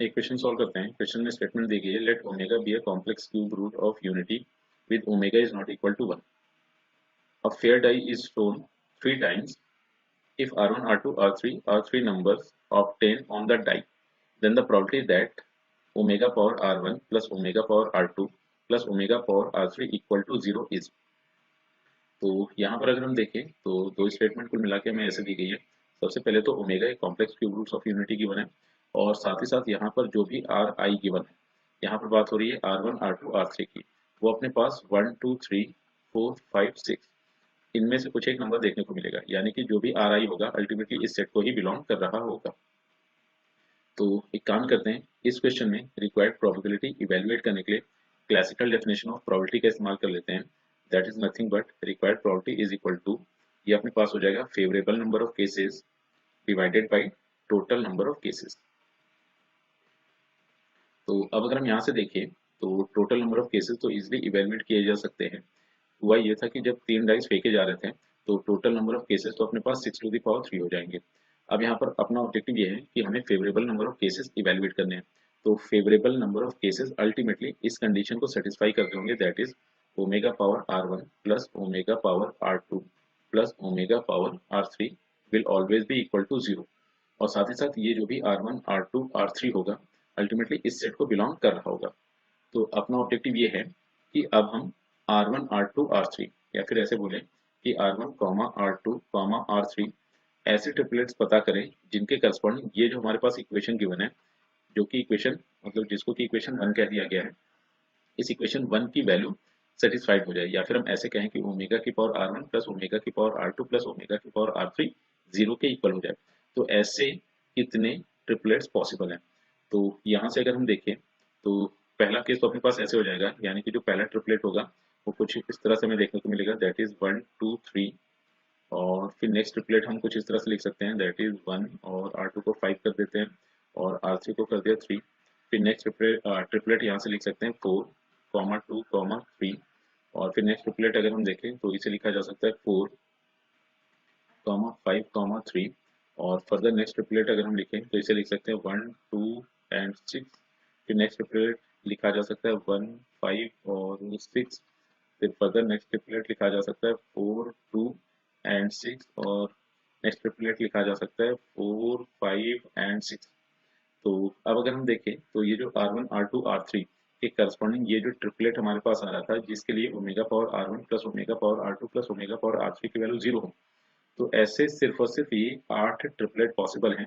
एक question solve करते हैं। क्वेश्चन में स्टेटमेंट दी गई है, let omega be a complex cube root of unity with omega is not equal to 1. A fair die is shown 3 times. If R1, R2, R3 are three numbers obtained on the die, then the probability that omega power R1 plus omega power R2 plus omega power R3 equal to 0 is. तो यहाँ पर अगर हम देखें तो दो statement कुल मिला के हमें ऐसे दी गई है। सबसे पहले तो ओमेगा एक complex cube roots of unity given है, और साथ ही साथ यहाँ पर जो भी आर आई गिवन है, यहाँ पर बात हो रही है R1, R2, R3 की, वो अपने पास 1 2 3 4 5 6 इनमें से कुछ एक नंबर देखने को मिलेगा, यानी कि जो भी आर आई होगा अल्टीमेटली इस सेट को ही बिलोंग कर रहा होगा। तो एक काम करते हैं, इस क्वेश्चन में रिक्वायर्ड प्रोबेबिलिटी इवेलुएट करने के लिए क्लासिकल डेफिनेशन ऑफ प्रोबेबिलिटी का इस्तेमाल कर लेते हैं। That is nothing but required probability is equal to, ये अपने पास हो जाएगा favourable number of cases divided by total number of cases. तो अब अगर हम यहाँ से देखें तो टोटल नंबर ऑफ केसेस तो इजिली इवेलुएट किए जा सकते हैं। हुआ ये था कि जब 3 डाइस फेंके जा रहे थे तो टोटल नंबर ऑफ केसेस तो अपने पास 6 टू द पावर 3 हो जाएंगे। अब यहाँ पर अपना ऑब्जेक्टिव ये है कि हमें favourable number of cases evaluate करने हैं। तो favourable number of cases ultimately इस कंडीशन को सेटिस्फाई करते होंगे, that is omega power R1 plus omega power R2 plus omega power R3 will always be equal to 0। और साथ ही साथ ये जो भी R1, R2, R3 होगा अल्टीमेटली इस सेट को बिलोंग कर रहा होगा। तो अपना ऑब्जेक्टिव ये है कि अब हम R1, R2, R3 या फिर ऐसे बोले कि R1, R2, R3 ऐसे ट्रिपलेट्स पता करें जिनके करस्पॉन्डिंग ये जो हमारे पास इक्वेशन गिवन है, जो कि इक्वेशन मतलब जिसको कि इक्वेशन 1 कह दिया गया है, इस इक्वेशन 1 की वैल्यू सेटिस्फाइड हो जाए, या फिर हम ऐसे कहें कि ओमेगा की पावर R1 प्लस ओमेगा की पावर R2 प्लस ओमेगा की पावर R3 0 के इक्वल हो जाए। तो ऐसे कितने ट्रिपलेट्स पॉसिबल हैं? तो यहाँ से अगर हम देखें तो पहला केस तो अपने पास ऐसे हो जाएगा, यानी कि जो पहला ट्रिपलेट होगा वो कुछ इस तरह से हमें देखने को मिलेगा, दैट इज 1 2 3। और फिर नेक्स्ट ट्रिपलेट हम कुछ इस तरह से लिख सकते हैं, दैट इज 1, और R2 को 5 कर देते हैं और R3 को कर दिया 3। फिर नेक्स्ट ट्रिपलेट यहाँ से लिख सकते हैं 4, 2, 3। और फिर नेक्स्ट ट्रिपलेट अगर हम देखें तो इसे लिखा जा सकता है 4, 5, 3। और फर्दर नेक्स्ट ट्रिपलेट अगर हम लिखें तो इसे लिख सकते हैं 1 2 एंड 6। फिर नेक्स्ट ट्रिपलेट लिखा जा सकता है 1 5 और 6। फिर फर्दर नेक्स्ट ट्रिपलेट लिखा जा सकता है 4 2 एंड 6। और नेक्स्ट ट्रिपलेट लिखा जा सकता है 4 5 एंड 6। तो अब अगर हम देखें तो ये जो R1, R2, R3 के करस्पॉन्डिंग ये जो ट्रिपलेट हमारे पास आ रहा था, जिसके लिए omega power R1 plus omega power R2 plus omega power R3 की वैल्यू 0 हो, तो ऐसे सिर्फ और सिर्फ ये 8 ट्रिपलेट पॉसिबल हैं।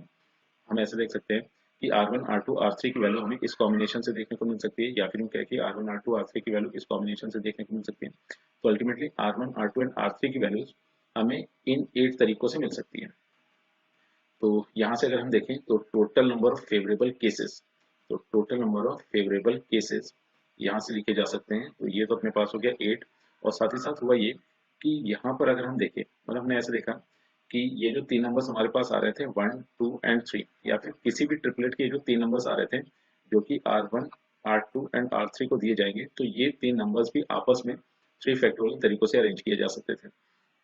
हम ऐसे देख सकते हैं कि R1, R2, R3 की वैल्यू हमें इस कॉम्बिनेशन से देखने को मिल सकती है, या फिर हम कहें कि R1, R2, R3 की वैल्यू इस कॉम्बिनेशन से देखने को मिल सकती है। तो ultimately R1, R2 and R3 की वैल्यूज हमें इन 8 तरीकों से मिल सकती है। तो यहाँ से अगर हम देखें तो total number of favourable cases, तो total number of favourable cases यहाँ से लिखे जा सकते हैं। तो ये तो अपने पास हो गया 8। और साथ ही साथ हुआ ये कि यहाँ पर अगर हम देखें, मतलब हमने ऐसे देखा कि ये जो 3 नंबर्स हमारे पास आ रहे थे 1 2 एंड 3, या फिर किसी भी ट्रिपलेट के जो 3 नंबर्स आ रहे थे जो कि R1, R2 एंड R3 को दिए जाएंगे, तो ये 3 नंबर्स भी आपस में 3 फैक्टोरियल तरीकों से अरेंज किए जा सकते थे।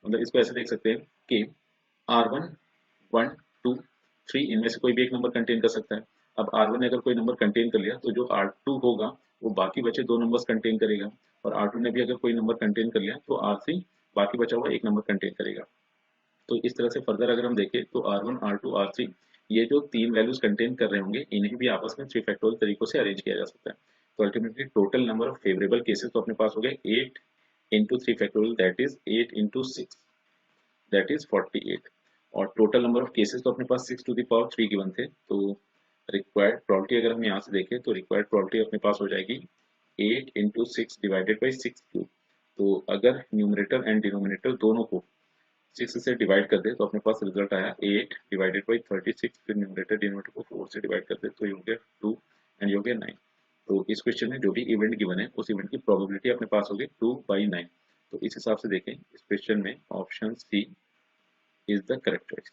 मतलब इसको ऐसे देख सकते हैं कि R1 1 2 3 इनमें से कोई भी एक नंबर कंटेन कर सकता है। अब R1 ने अगर कोई नंबर कंटेन कर लिया तो जो R2 होगा वो बाकी बचे 2 नंबर्स कंटेन करेगा, और R2 ने भी अगर कोई नंबर कंटेन कर लिया तो R3 बाकी बचा हुआ एक नंबर कंटेन करेगा। तो इस तरह से फर्दर अगर हम देखें तो R1, R2, R3 ये जो 3 वैल्यूज कंटेन कर रहे होंगे, इन्हें भी आपस में 3 फैक्टोरियल तरीकों से अरेंज किया जा सकता है। तो ultimately total number of favourable cases तो अपने पास हो गए 8 into 3 factorial, that is 8 into 6, that is 48। और टोटल नंबर ऑफ केसेस तो अपने पास 6 टू द पावर 3 गिवन थे। तो रिक्वायर्ड प्रोबेबिलिटी अगर हम यहाँ से देखें तो रिक्वायर्ड प्रोबेबिलिटी अपने पास हो जाएगी 8 इंटू 6 डिवाइडेड बाई 6 क्यूब। तो अगर न्यूमरेटर एंड डिनोमिनेटर दोनों को 6 से डिवाइड कर दे तो अपने पास रिजल्ट आया 8 डिवाइडेड बाई 36। फिर न्यूमरेटर डिनोमिनेटर को 4 से डिवाइड कर दे तो ये हो गया 2 एंड ये हो गया 9। तो इस क्वेश्चन में जो भी इवेंट गिवन है उस इवेंट की प्रोबेबिलिटी अपने पास हो गई 2/9। तो इस हिसाब से देखें इस क्वेश्चन में option C is the correct choice.